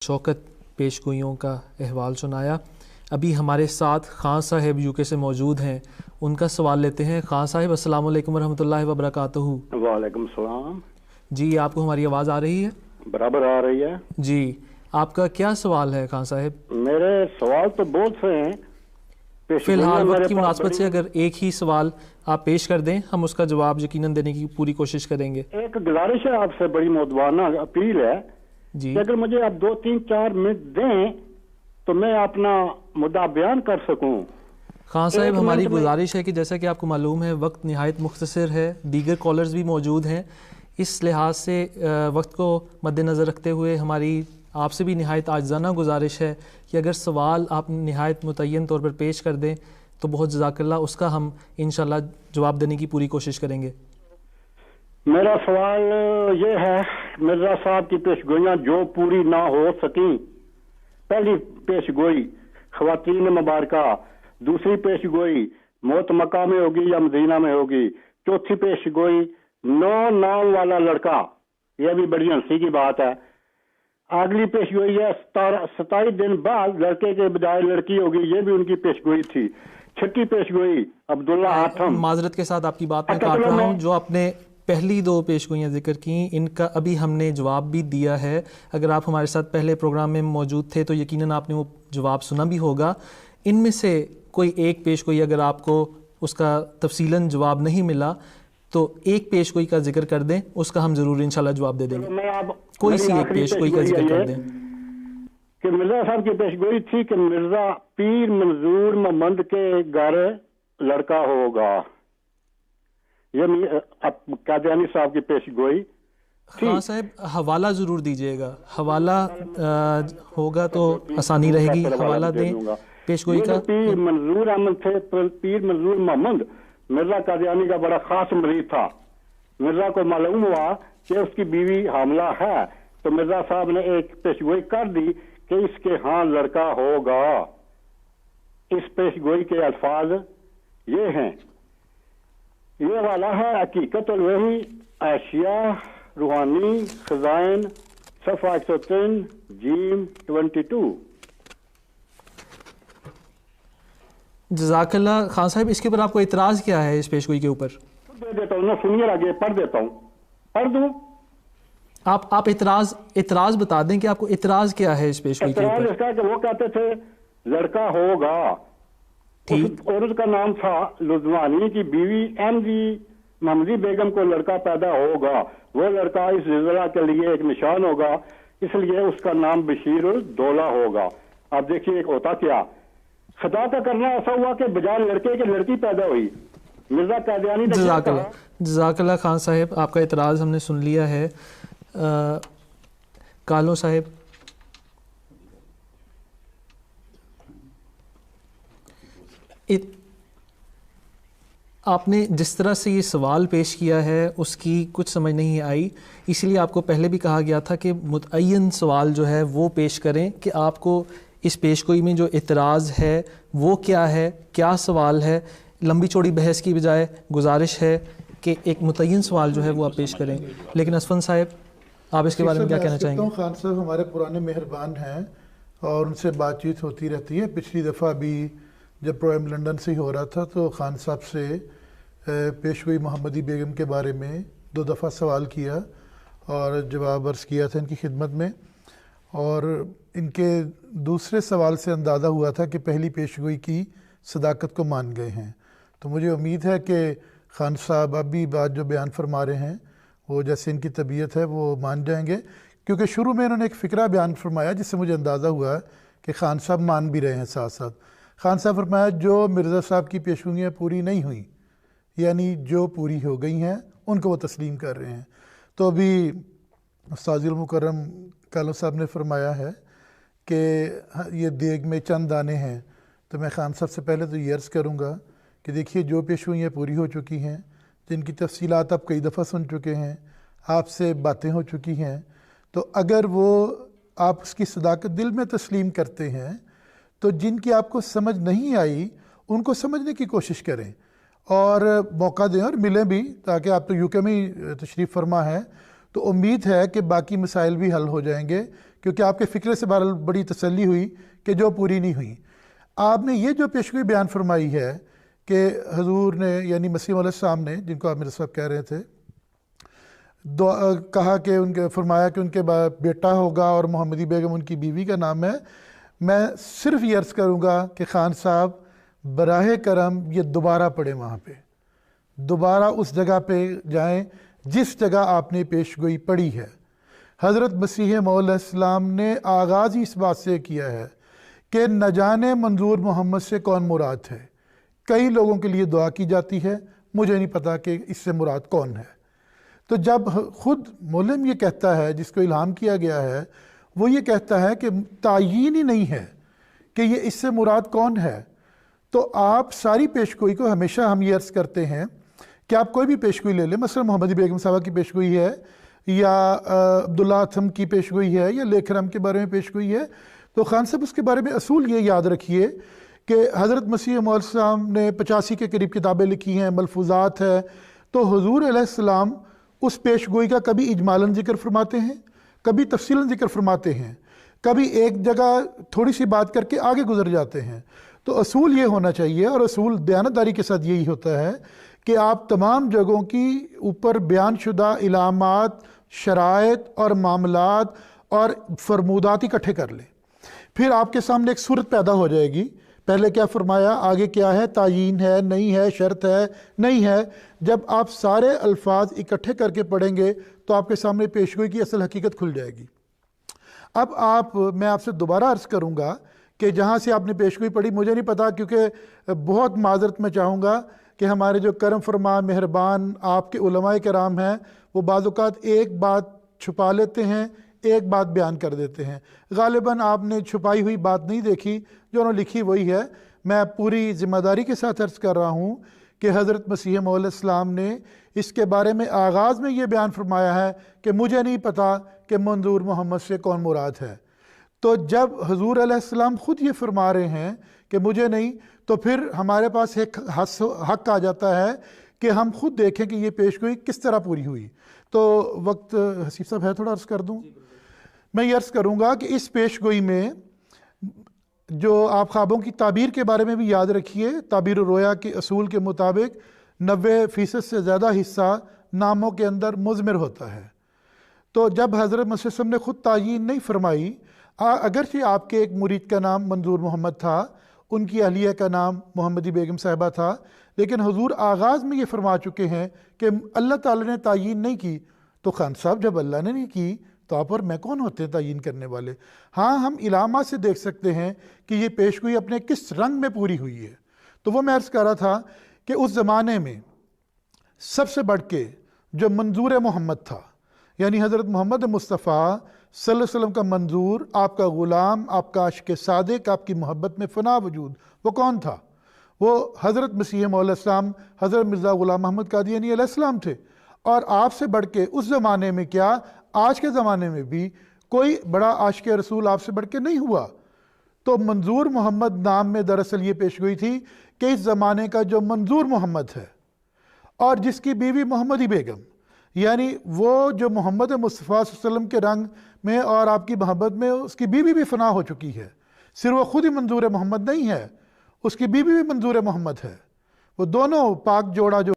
शौकत पेशगोइयों का अहवाल सुनाया। अभी हमारे साथ खान साहब यूके से मौजूद हैं, उनका सवाल लेते हैं। खान साहब अस्सलाम वालेकुम रहमतुल्लाहि व बरकातहू। वालेकुम सलाम। जी, आपको हमारी आवाज़ आ रही है? बराबर आ रही है जी। आपका क्या सवाल है खान साहब? मेरे सवाल तो बहुत से हैं, फ़िलहाल वक्त की मुनासबत से अगर एक ही सवाल आप पेश कर दें, हम उसका जवाब यकीनन देने की पूरी कोशिश करेंगे। एक गुजारिश है आपसे, बड़ी मौदवाना अपील है जी। कि अगर मुझे आप 2-3-4 मिनट दें तो मैं अपना मुद्दा बयान कर सकूं। खान साहब, हमारी गुजारिश है कि जैसा कि आपको मालूम है वक्त निहायत मुख्तसर है, दीगर कॉलर्स भी मौजूद हैं, इस लिहाज से वक्त को मद्देनज़र रखते हुए हमारी आपसे भी निहायत आज़ाना गुजारिश है कि अगर सवाल आप निहायत मुतय्यन तौर पर पेश कर दें तो बहुत जज़ाकल्लाह, उसका हम इंशाअल्लाह जवाब देने की पूरी कोशिश करेंगे। मेरा सवाल ये है, मिर्ज़ा साहब की पेशगोइयाँ जो पूरी ना हो सकी, पहली पेशगोई ख़वातीन मुबारका, दूसरी पेशगोई मौत मक्का में होगी या मदीना में होगी, चौथी पेशगोई 9 नाम वाला लड़का, यह भी बड़ी हंसी की बात है। अगली पेशगोई है 27 दिन बाद लड़के के बजाय लड़की होगी, ये भी उनकी पेशगोई थी। छठी पेशगोई अब्दुल्ला आठम। माजरत के साथ आपकी बात मैं काट रहा हूँ, जो आपने पहली 2 पेशगोइयाँ जिक्र की, इनका अभी हमने जवाब भी दिया है। अगर आप हमारे साथ पहले प्रोग्राम में मौजूद थे तो यकीनन आपने वो जवाब सुना भी होगा। इनमें से कोई एक पेशगोई अगर आपको उसका तफसीलन जवाब नहीं मिला तो एक पेशगोई का जिक्र कर दें, उसका हम ज़रूर इंशाल्लाह जवाब दे देंगे। कोई सी एक पेशगोई का जिक्र कर दें। कि मिर्ज़ा साहब की पेशगोई थी कि मिर्ज़ा पीर मंजूर मोहम्मद के घर लड़का होगा, ये कादियानी साहब की पेशगोई। हाँ साहब, हवाला ज़रूर दीजिएगा, हवाला होगा तो आसानी रहेगी। हवाला दें पेशगोई का। पीर मंजूर अहमद थे, पीर मंजूर मोहम्मद मिर्ज़ा कादियानी का बड़ा खास मरीज था। मिर्ज़ा को मालूम हुआ कि उसकी बीवी हामला है, तो मिर्ज़ा साहब ने एक पेशगोई कर दी कि इसके हाँ लड़का होगा। इस पेशगोई के अल्फाज ये हैं, ये वाला है हकीकत वही एशिया रूहानी खजाइन सफ़ा 103 जीम 22। जज़ाकल्लाह। खान साहब, इसके ऊपर आपको इतराज़ क्या है? इस पेशगोई के ऊपर दे देता हूँ ना, सुनिए, आगे पढ़ देता हूँ, पढ़ दूँ। आप इतराज़ बता दें कि आपको इतराज़ क्या है इस पेशगोई के ऊपर। इसका कि वो कहते थे लड़का होगा, उस औरत का नाम था लुधवानी की बीवी एमजी महमदी बेगम को लड़का पैदा होगा, वो लड़का इस जिला के लिए एक निशान होगा, इसलिए उसका नाम बशीरुल दौला होगा। अब देखिए एक होता क्या, खुदा का करना ऐसा हुआ कि बजाय लड़के के लड़की पैदा हुई। मिर्ज़ा कादियानी ने जज़ाकल्लाह खान साहब, आपका इतराज़ हमने सुन लिया है। कालो साहब, आपने जिस तरह से ये सवाल पेश किया है उसकी कुछ समझ नहीं आई, इसलिए आपको पहले भी कहा गया था कि मुतय्यन सवाल जो है वो पेश करें कि आपको इस पेशगोई में जो इतराज़ है वो क्या है, क्या सवाल है। लंबी चौड़ी बहस की बजाय गुजारिश है कि एक मुतय्यन सवाल जो है वो आप पेश करें। लेकिन असफन साहब, आप इसके बारे में क्या कहना चाहेंगे? खान साहब हमारे पुराने मेहरबान हैं और उनसे बातचीत होती रहती है। पिछली दफ़ा भी जब प्रोग्राम लंदन से ही हो रहा था तो खान साहब से पेशगोई मोहम्मदी बेगम के बारे में 2 दफ़ा सवाल किया और जवाब अर्ज़ किया था इनकी खिदमत में, और इनके दूसरे सवाल से अंदाज़ा हुआ था कि पहली पेशगोई की सदाकत को मान गए हैं। तो मुझे उम्मीद है कि खान साहब अब भी बात जो बयान फरमा रहे हैं वो जैसे इनकी तबीयत है वो मान जाएंगे, क्योंकि शुरू में इन्होंने एक फ़िक्रा बयान फरमाया जिससे मुझे अंदाज़ा हुआ कि खान साहब मान भी रहे हैं साथ साथ। खान साहब फरमाया जो मिर्ज़ा साहब की पेशगोइयाँ पूरी नहीं हुई, यानी जो पूरी हो गई हैं उनको वो तस्लीम कर रहे हैं। तो अभी उस्तादुल मुकर्रम कालो साहब ने फरमाया है कि ये देग में चंद दाने हैं, तो मैं खान साहब से पहले तो ये अर्ज़ करूँगा कि देखिए जो पेशगोइयाँ पूरी हो चुकी हैं, जिनकी तफसीलात आप कई दफ़ा सुन चुके हैं, आपसे बातें हो चुकी हैं, तो अगर वो आप उसकी सदाकत दिल में तस्लीम करते हैं तो जिनकी आपको समझ नहीं आई उनको समझने की कोशिश करें और मौका दें और मिलें भी, ताकि आप तो यूके में ही तशरीफ़ फरमा है تو امید ہے کہ باقی مسائل بھی حل ہو جائیں گے، کیونکہ آپ کے فکرے سے بہرحال بڑی تسلی ہوئی کہ جو پوری نہیں ہوئی۔ آپ نے یہ جو پیشگوئی بیان فرمائی ہے کہ حضور نے یعنی مسیح علیہ السلام نے، جن کو آپ میرے صاحب کہہ رہے تھے، کہا کہ فرمایا کہ ان کے بیٹا ہوگا اور محمدی بیگم ان کی بیوی کا نام ہے، میں صرف یہ عرض کروں گا کہ خان صاحب براہ کرم یہ دوبارہ پڑھیں، وہاں پہ دوبارہ اس جگہ پہ جائیں جس جگہ آپ نے پیشگوئی پڑھی ہے۔ حضرت مسیح موعود علیہ السلام نے آغاز ہی اس بات سے کیا ہے کہ نہ جانے منظور محمد سے کون مراد ہے۔ کئی لوگوں کے لیے دعا کی جاتی ہے، مجھے نہیں پتا کہ اس سے مراد کون ہے۔ تو جب خود مولم یہ کہتا ہے، جس کو الہام کیا گیا ہے، وہ یہ کہتا ہے کہ تعیین ہی نہیں ہے کہ یہ اس سے مراد کون ہے، تو آپ ساری پیشگوئی کو ہمیشہ ہم یہ عرض کرتے ہیں کہ آپ کوئی بھی پیشگوئی لے لیں، مثلا محمدی بیگم صاحبہ کی پیشگوئی ہے یا عبداللہ اتھم کی پیشگوئی ہے یا لیکھرم کے بارے میں پیشگوئی ہے، تو خان صاحب اس کے بارے میں اصول یہ یاد رکھیے کہ حضرت مسیح موعود علیہ السلام نے 85 کے قریب کتابیں لکھی ہیں، ملفوظات ہے، تو حضور علیہ السلام اس پیشگوئی کا کبھی اجمالاً ذکر فرماتے ہیں، کبھی تفصیلاً ذکر فرماتے ہیں، کبھی ایک جگہ تھوڑی سی بات کر کے آگے گزر جاتے ہیں۔ تو اصول یہ ہونا چاہیے، اور اصول دیانتداری کے ساتھ یہی ہوتا ہے کہ آپ تمام جگہوں کی اوپر بیان شدہ علامات، شرائط اور معاملات اور فرمودات اکٹھے کر لیں، پھر آپ کے سامنے ایک صورت پیدا ہو جائے گی، پہلے کیا فرمایا، آگے کیا ہے، تعیین ہے نہیں ہے، شرط ہے نہیں ہے۔ جب آپ سارے الفاظ اکٹھے کر کے پڑھیں گے تو آپ کے سامنے پیشگوئی کی اصل حقیقت کھل جائے گی۔ اب میں آپ سے دوبارہ عرض کروں گا کہ جہاں سے آپ نے پیشگوئی پڑھی، مجھے نہیں پتا، کیونکہ بہت معذرت میں چاہوں گا کہ ہمارے جو کرم فرما مہربان آپ کے علماء کرام ہیں، وہ بعض اوقات ایک بات چھپا لیتے ہیں، ایک بات بیان کر دیتے ہیں۔ غالباً آپ نے چھپائی ہوئی بات نہیں دیکھی، جو انہوں نے لکھی وہی ہے۔ میں پوری ذمہ داری کے ساتھ عرض کر رہا ہوں کہ حضرت مسیح موعود علیہ السلام نے اس کے بارے میں آغاز میں یہ بیان فرمایا ہے کہ مجھے نہیں پتا کہ منظور محمد سے کون مراد ہے۔ تو جب حضور علیہ السلام خود یہ فرما رہے ہیں کہ مجھے نہیں، تو پھر ہمارے پاس ایک حق آ جاتا ہے کہ ہم خود دیکھیں کہ یہ پیشگوئی کس طرح پوری ہوئی۔ تو وقت حسیب صاحب ہے، تھوڑا عرض کر دوں؟ میں یہ عرض کروں گا کہ اس پیشگوئی میں جو آپ خوابوں کی تعبیر کے بارے میں بھی یاد رکھیے، تعبیر الرؤیا کے اصول کے مطابق 90% سے زیادہ حصہ ناموں کے اندر مضمر ہوتا ہے۔ تو جب حضرت مسیح صلی اللہ علیہ وسلم نے خود تعیین نہیں فرمائی، اگرچہ آپ کے ایک مرید کا نام منظور محمد تھا، ان کی اہلیہ کا نام محمدی بیگم صاحبہ تھا، لیکن حضور آغاز میں یہ فرما چکے ہیں کہ اللہ تعالیٰ نے تعیین نہیں کی۔ تو خان صاحب جب اللہ نے نہیں کی تو آپ اور میں کون ہوتے ہیں تعیین کرنے والے؟ ہاں، ہم علامات سے دیکھ سکتے ہیں کہ یہ پیشگوئی اپنے کس رنگ میں پوری ہوئی ہے۔ تو وہ میں عرض کر رہا تھا کہ اس زمانے میں سب سے بڑھ کے جو منظور محمد تھا، یعنی حضرت محمد مصطفیٰ صلی اللہ علیہ وسلم کا منظور، آپ کا غلام، آپ کا عاشق صادق، آپ کی محبت میں فنا وجود، وہ کون تھا؟ وہ حضرت مسیح موعود علیہ السلام، حضرت مرزا غلام محمد قادیانی علیہ السلام تھے۔ اور آپ سے بڑھ کے اس زمانے میں کیا، آج کے زمانے میں بھی کوئی بڑا عاشق رسول آپ سے بڑھ کے نہیں ہوا۔ تو منظور محمد نام میں دراصل یہ پیشگوئی تھی کہ اس زمانے کا جو منظور محمد ہے اور جس کی بیوی محمدی بیگم، یعنی وہ جو محمد مصطفیٰ صلی اللہ علیہ وسلم کے رنگ میں اور آپ کی محبت میں اس کی بیوی بھی فنا ہو چکی ہے، صرف وہ خود ہی منظور محمد نہیں ہے، اس کی بیوی بھی منظور محمد ہے۔ وہ دونوں پاک جوڑا جو